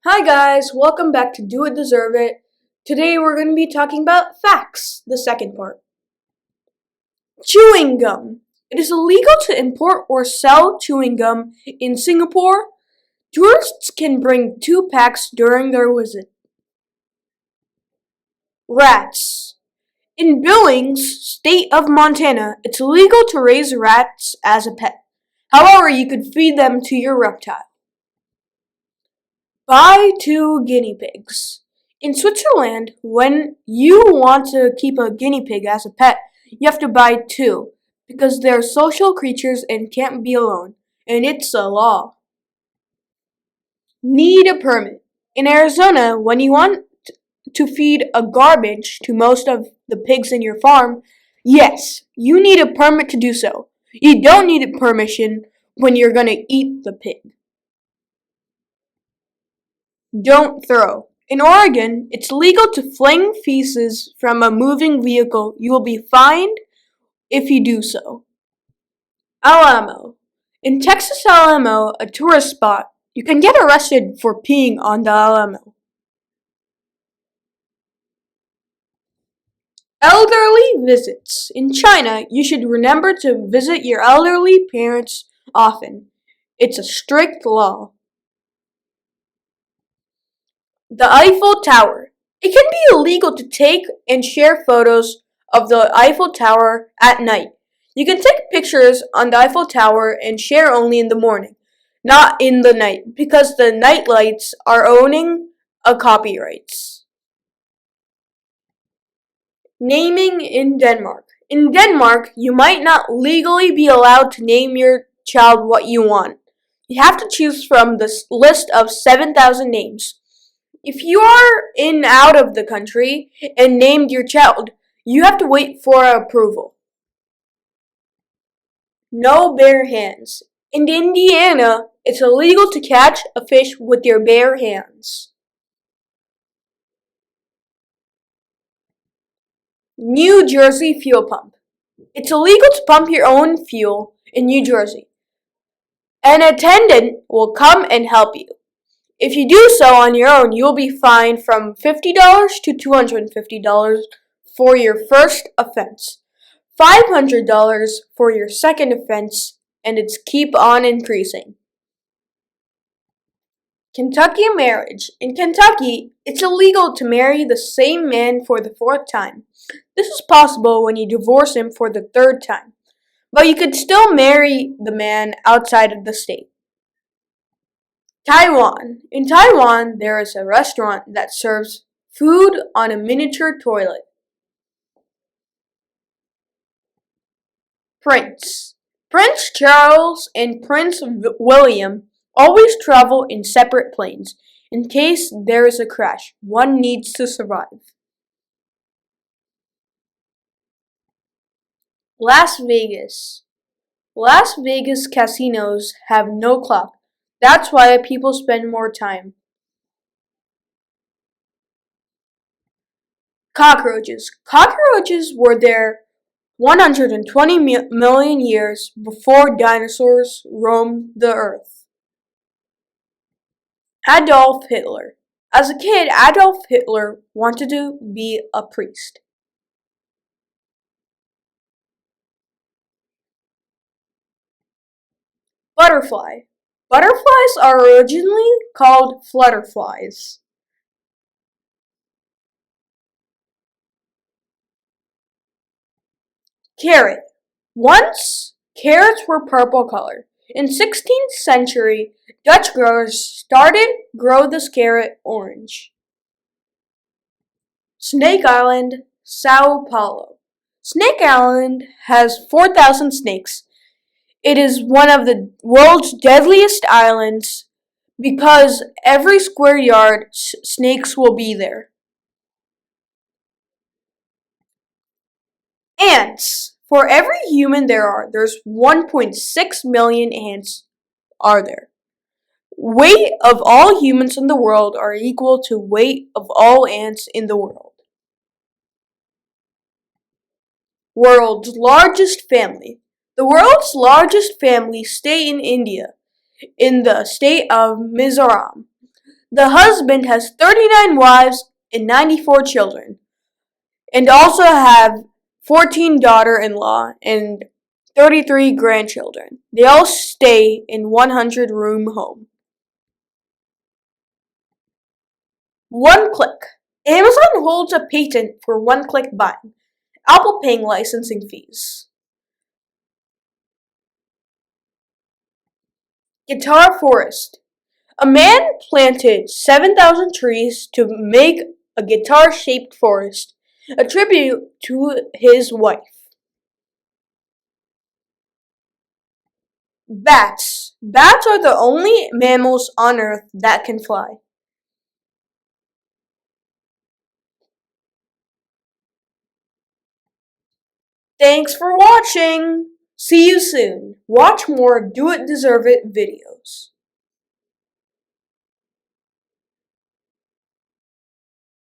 Hi guys, welcome back to Do It Deserve It. Today we're going to be talking about facts, the second part. Chewing gum. It is illegal to import or sell chewing gum in Singapore. Tourists can bring 2 packs during their visit. Rats. In Billings, state of Montana, it's illegal to raise rats as a pet. However, you could feed them to your reptile. Buy 2 guinea pigs. In Switzerland, when you want to keep a guinea pig as a pet, you have to buy 2 because they're social creatures and can't be alone, and it's a law. Need a permit. In Arizona, when you want to feed a garbage to most of the pigs in your farm, yes, you need a permit to do so. You don't need a permission when you're going to eat the pig. Don't throw. In Oregon, it's legal to fling feces from a moving vehicle. You will be fined if you do so. Alamo. In Texas Alamo, a tourist spot, you can get arrested for peeing on the Alamo. Elderly visits. In China, you should remember to visit your elderly parents often. It's a strict law. The Eiffel Tower. It can be illegal to take and share photos of the Eiffel Tower at night. You can take pictures on the Eiffel Tower and share only in the morning, not in the night, because the night lights are owning a copyrights. Naming in Denmark. In Denmark, you might not legally be allowed to name your child what you want. You have to choose from the list of 7,000 names. If you are out of the country and named your child, you have to wait for approval. No bare hands. In Indiana, it's illegal to catch a fish with your bare hands. New Jersey fuel pump. It's illegal to pump your own fuel in New Jersey. An attendant will come and help you. If you do so on your own, you will be fined from $50 to $250 for your first offense, $500 for your second offense, and it's keep on increasing. Kentucky marriage. In Kentucky, it's illegal to marry the same man for the 4th time. This is possible when you divorce him for the 3rd time, but you could still marry the man outside of the state. Taiwan. In Taiwan, there is a restaurant that serves food on a miniature toilet. Prince. Prince Charles and Prince William always travel in separate planes. In case there is a crash, one needs to survive. Las Vegas. Las Vegas casinos have no clock. That's why people spend more time. Cockroaches. Cockroaches were there 120 million years before dinosaurs roamed the earth. Adolf Hitler. As a kid, Adolf Hitler wanted to be a priest. Butterfly. Butterflies are originally called flutterflies. Carrot. Once, carrots were purple color. In 16th century, Dutch growers started grow this carrot orange. Snake Island, Sao Paulo. Snake Island has 4,000 snakes. It is one of the world's deadliest islands because every square yard snakes will be there. Ants. For every human there's 1.6 million ants are there. Weight of all humans in the world are equal to weight of all ants in the world. World's largest family. The world's largest family stay in India, in the state of Mizoram. The husband has 39 wives and 94 children, and also have 14 daughter-in-law and 33 grandchildren. They all stay in 100-room home. One click. Amazon holds a patent for one-click buying, Apple paying licensing fees. Guitar forest. A man planted 7,000 trees to make a guitar-shaped forest, a tribute to his wife. Bats. Bats are the only mammals on Earth that can fly. Thanks for watching! See you soon. Watch more Do It Deserve It videos.